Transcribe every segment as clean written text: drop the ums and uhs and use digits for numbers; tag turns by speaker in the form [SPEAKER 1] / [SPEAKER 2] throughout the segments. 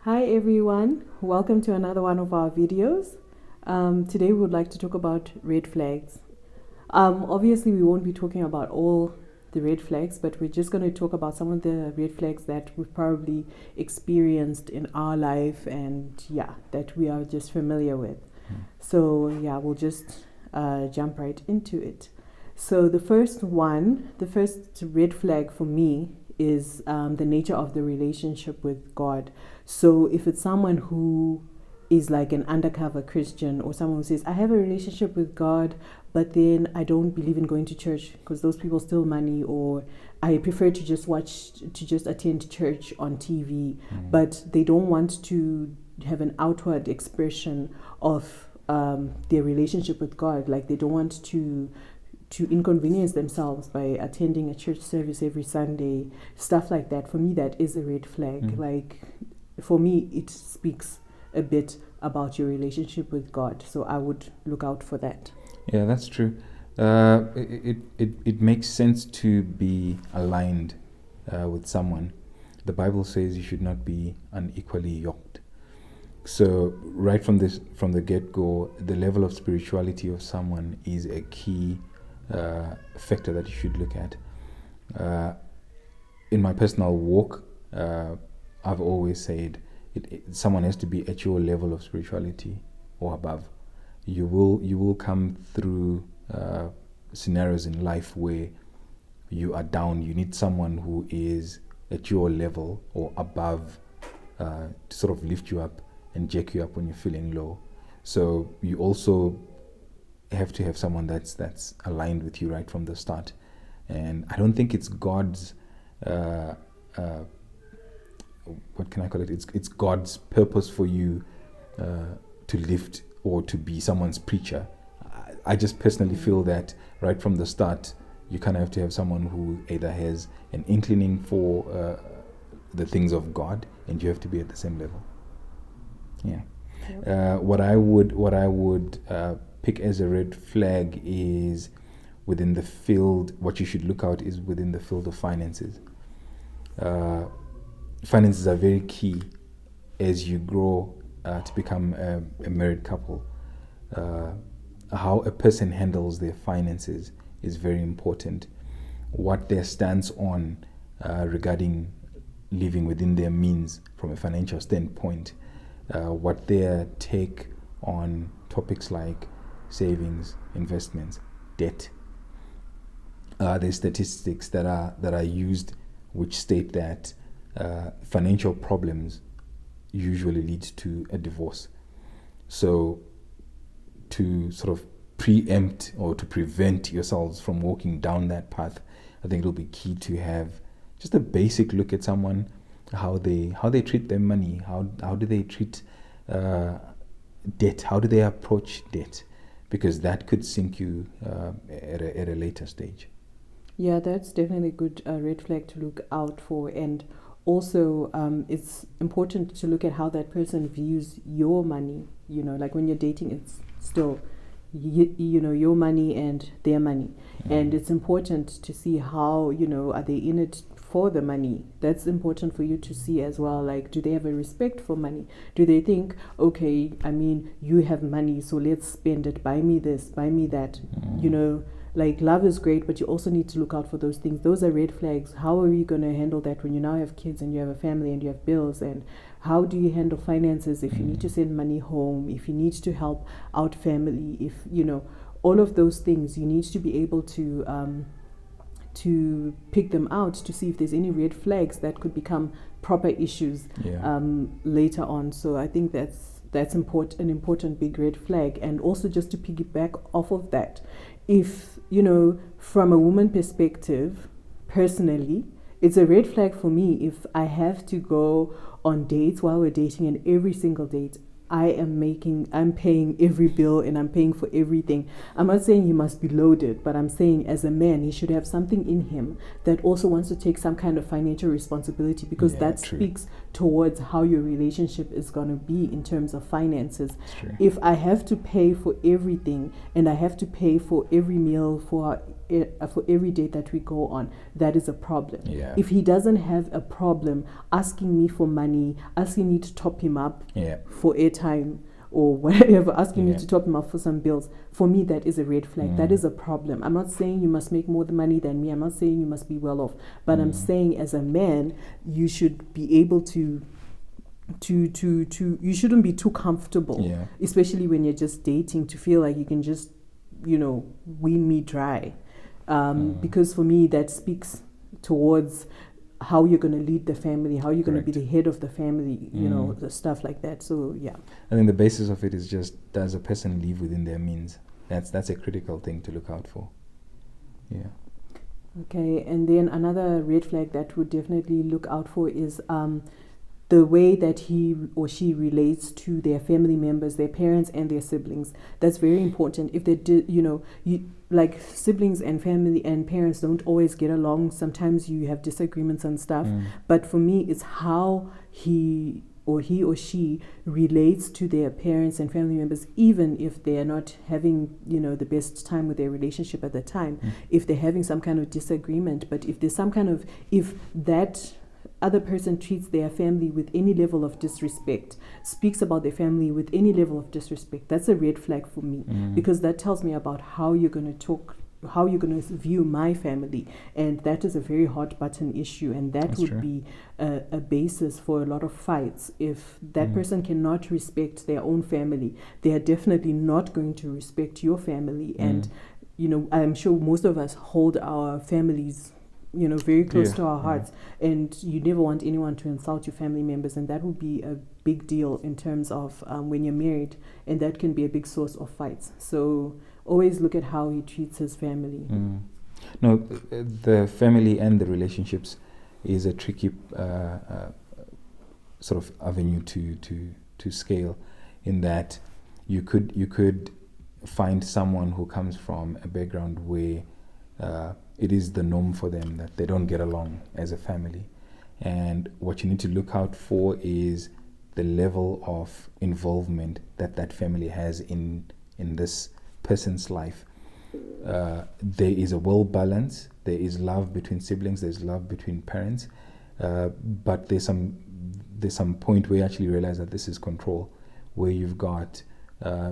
[SPEAKER 1] Hi everyone, welcome to another one of our videos. Today we would like to talk about red flags. Obviously we won't be talking about all the red flags, but we're just going to talk about some of the red flags that we've probably experienced in our life and that we are just familiar with. So we'll just jump right into it. So the first red flag for me is the nature of the relationship with God. So if it's someone who is like an undercover Christian, or someone who says, I have a relationship with God, but then I don't believe in going to church because those people steal money, or I prefer to just attend church on TV, but they don't want to have an outward expression of their relationship with God. Like they don't want to inconvenience themselves by attending a church service every Sunday, stuff like that. For me, that is a red flag. Like, for me, it speaks a bit about your relationship with God. So I would look out for that.
[SPEAKER 2] Yeah, that's true. It makes sense to be aligned with someone. The Bible says you should not be unequally yoked. So right from the get-go, the level of spirituality of someone is a key factor that you should look at. In my personal walk, I've always said someone has to be at your level of spirituality or above. You will come through scenarios in life where you are down. You need someone who is at your level or above to sort of lift you up and jack you up when you're feeling low. So you also have to have someone that's aligned with you right from the start. And I don't think it's God's what can I call it? It's God's purpose for you to lift or to be someone's preacher. I just personally feel that right from the start, you kind of have to have someone who either has an inclining for the things of God, and you have to be at the same level. Yeah. Yep. What I would pick as a red flag is within the field. What you should look out is within the field of finances. Finances are very key as you grow to become a married couple. How a person handles their finances is very important. What their stance on regarding living within their means from a financial standpoint, what their take on topics like savings, investments, debt. There's statistics that are used which state that financial problems usually lead to a divorce. So to sort of preempt or to prevent yourselves from walking down that path, I think it'll be key to have just a basic look at someone, how they treat their money, how do they treat debt, how do they approach debt, because that could sink you at a later stage.
[SPEAKER 1] Yeah, that's definitely a good red flag to look out for. And also, it's important to look at how that person views your money. Like when you're dating, it's still, your money and their money. And it's important to see how, are they in it for the money? That's important for you to see as well. Like, do they have a respect for money? Do they think, okay, you have money, so let's spend it, buy me this, buy me that, Like, love is great, but you also need to look out for those things. Those are red flags. How are you going to handle that when you now have kids and you have a family and you have bills? And how do you handle finances if you need to send money home, if you need to help out family, if, all of those things, you need to be able to pick them out to see if there's any red flags that could become proper issues later on. So I think that's an important big red flag. And also, just to piggyback off of that, if, from a woman perspective, personally, it's a red flag for me if I have to go on dates while we're dating, and every single date I'm paying every bill and I'm paying for everything. I'm not saying he must be loaded, but I'm saying as a man, he should have something in him that also wants to take some kind of financial responsibility, because that speaks towards how your relationship is going to be in terms of finances.
[SPEAKER 2] Sure.
[SPEAKER 1] If I have to pay for everything and I have to pay for every meal for every date that we go on, that is a problem.
[SPEAKER 2] Yeah.
[SPEAKER 1] If he doesn't have a problem asking me for money, asking me to top him up for airtime or whatever, asking me to top him up for some bills, for me that is a red flag. That is a problem. I'm not saying you must make more money than me. I'm not saying you must be well off. But I'm saying as a man, you should be able to you shouldn't be too comfortable, especially when you're just dating, to feel like you can just, wean me dry. Because for me, that speaks towards how you're going to lead the family, how you're going to be the head of the family, the stuff like that. So, yeah.
[SPEAKER 2] I think the basis of it is just, does a person live within their means? That's a critical thing to look out for. Yeah.
[SPEAKER 1] Okay, and then another red flag that would definitely look out for is the way that he or she relates to their family members, their parents and their siblings. That's very important. If they did, like siblings and family and parents don't always get along. Sometimes you have disagreements and stuff. But for me, it's how he or she relates to their parents and family members, even if they are not having, the best time with their relationship at the time. If they're having some kind of disagreement, but if there's if that other person treats their family with any level of disrespect, speaks about their family with any level of disrespect, that's a red flag for me, because that tells me about how you're going to talk, how you're going to view my family, and that is a very hot button issue, and that would be a basis for a lot of fights. If that person cannot respect their own family, they are definitely not going to respect your family. And I'm sure most of us hold our families very close to our hearts, and you never want anyone to insult your family members, and that would be a big deal in terms of when you're married, and that can be a big source of fights. So always look at how he treats his family.
[SPEAKER 2] No, the family and the relationships is a tricky sort of avenue to scale, in that you could find someone who comes from a background where it is the norm for them that they don't get along as a family. And what you need to look out for is the level of involvement that family has in this person's life. There is a well balance. There is love between siblings. There's love between parents. But there's some point where you actually realize that this is control, where you've got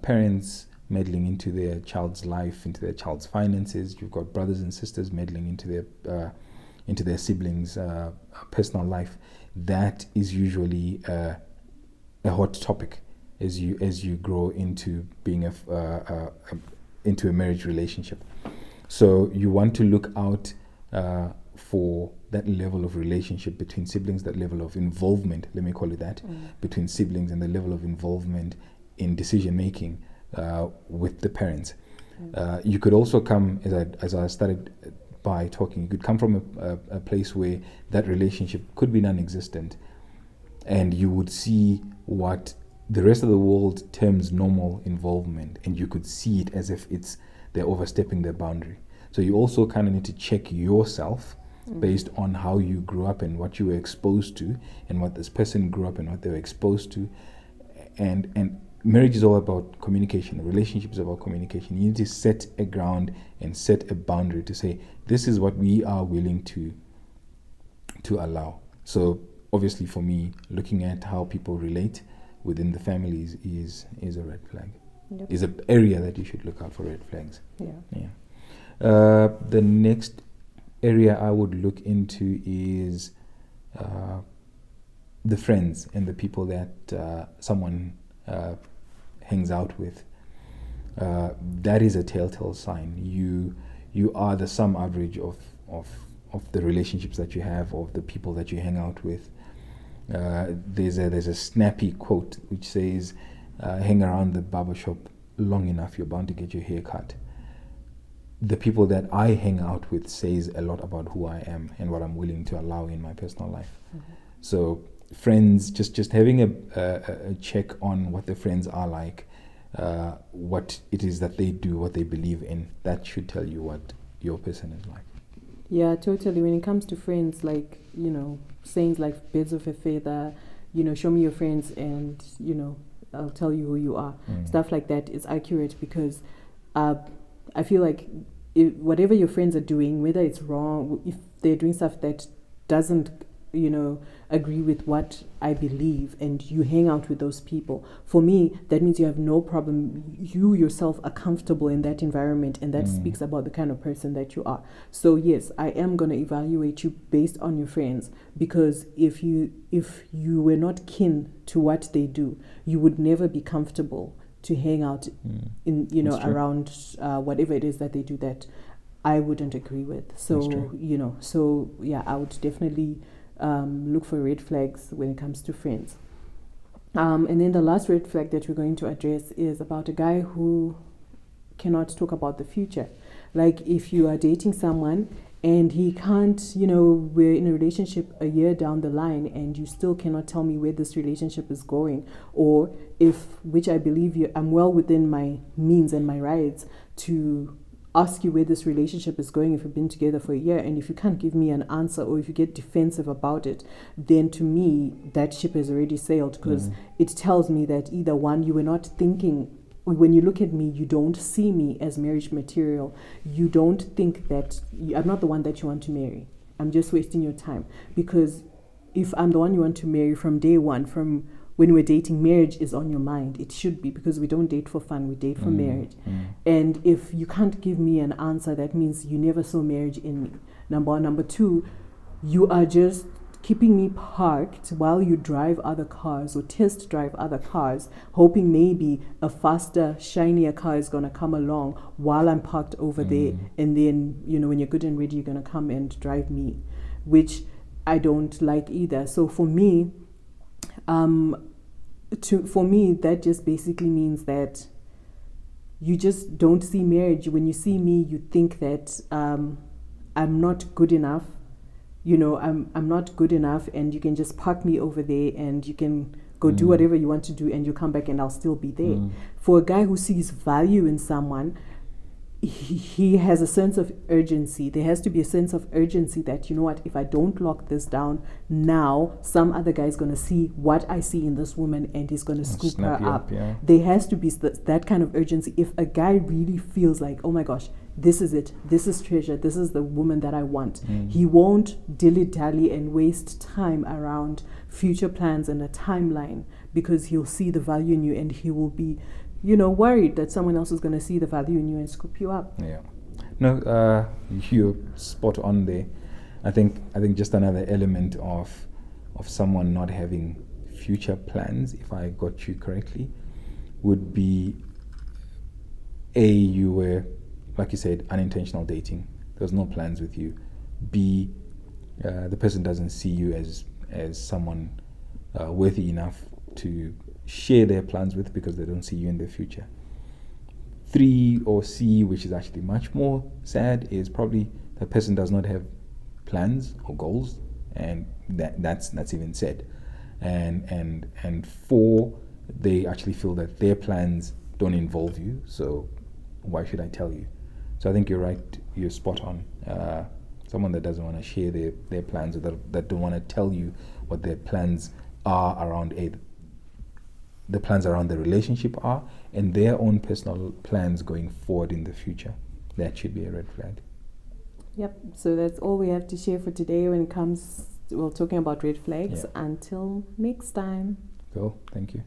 [SPEAKER 2] parents meddling into their child's life, into their child's finances. You've got brothers and sisters meddling into their siblings' personal life. That is usually a hot topic as you grow into being into a marriage relationship. So you want to look out for that level of relationship between siblings, that level of involvement, let me call it that, between siblings, and the level of involvement in decision making with the parents. You could also come, as I started by talking, you could come from a place where that relationship could be non-existent, and you would see what the rest of the world terms normal involvement, and you could see it as if they're overstepping their boundary. So you also kind of need to check yourself based on how you grew up and what you were exposed to, and what this person grew up and what they were exposed to. And marriage is all about communication. A relationship is about communication. You need to set a ground and set a boundary to say, this is what we are willing to allow. So obviously for me, looking at how people relate within the families is a red flag.
[SPEAKER 1] Yep.
[SPEAKER 2] Is an area that you should look out for red flags.
[SPEAKER 1] Yeah.
[SPEAKER 2] The next area I would look into is the friends and the people that someone hangs out with. That is a telltale sign. You are the sum average of the relationships that you have, of the people that you hang out with. There's a snappy quote which says, hang around the barbershop long enough, you're bound to get your hair cut. The people that I hang out with says a lot about who I am and what I'm willing to allow in my personal life. So friends, just having a check on what the friends are like, what it is that they do, what they believe in, that should tell you what your person is like.
[SPEAKER 1] Yeah, totally. When it comes to friends, like, sayings like birds of a feather, show me your friends and, I'll tell you who you are. Stuff like that is accurate because I feel like whatever your friends are doing, whether it's wrong, if they're doing stuff that doesn't, agree with what I believe, and you hang out with those people, for me, that means you have no problem. You yourself are comfortable in that environment, and that speaks about the kind of person that you are. So yes, I am going to evaluate you based on your friends, because if you were not kin to what they do, you would never be comfortable to hang out in around whatever it is that they do that I wouldn't agree with. So I would definitely look for red flags when it comes to friends. And then the last red flag that we're going to address is about a guy who cannot talk about the future. Like if you are dating someone and he can't, we're in a relationship a year down the line and you still cannot tell me where this relationship is going, or which I believe I'm well within my means and my rights to ask you where this relationship is going if we've been together for a year, and if you can't give me an answer or if you get defensive about it, then to me that ship has already sailed, because it tells me that either one, you were not thinking, when you look at me, you don't see me as marriage material. You don't think that I'm not the one that you want to marry. I'm just wasting your time, because if I'm the one you want to marry from day one, from when we're dating, marriage is on your mind. It should be, because we don't date for fun, we date for marriage. And if you can't give me an answer, that means you never saw marriage in me. Number one. Number two, you are just keeping me parked while you drive other cars or test drive other cars, hoping maybe a faster, shinier car is going to come along while I'm parked over there. And then, when you're good and ready, you're going to come and drive me, which I don't like either. So for me, that just basically means that you just don't see marriage. When you see me, you think that I'm not good enough. I'm not good enough, and you can just park me over there and you can go do whatever you want to do, and you come back and I'll still be there. For a guy who sees value in someone, he has a sense of urgency. There has to be a sense of urgency that, if I don't lock this down now, some other guy is going to see what I see in this woman and he's going to scoop her up.
[SPEAKER 2] Yeah.
[SPEAKER 1] There has to be that kind of urgency. If a guy really feels like, oh my gosh, this is it, this is treasure, this is the woman that I want, he won't dilly-dally and waste time around future plans and a timeline, because he'll see the value in you, and he will be worried that someone else is going to see the value in you and scoop you up.
[SPEAKER 2] Yeah. No, you're spot on there. I think just another element of someone not having future plans, if I got you correctly, would be you were, like you said, unintentional dating. There's no plans with you. B, the person doesn't see you as someone worthy enough to share their plans with, because they don't see you in their future. 3, or C, which is actually much more sad, is probably the person does not have plans or goals, and that's even said. And 4, they actually feel that their plans don't involve you, so why should I tell you? So I think you're right, you're spot on. Someone that doesn't want to share their plans, or that don't want to tell you what their plans are around the plans around the relationship are, and their own personal plans going forward in the future. That should be a red flag.
[SPEAKER 1] Yep. So that's all we have to share for today when it comes to talking about red flags.
[SPEAKER 2] Yeah.
[SPEAKER 1] Until next time.
[SPEAKER 2] Cool. Thank you.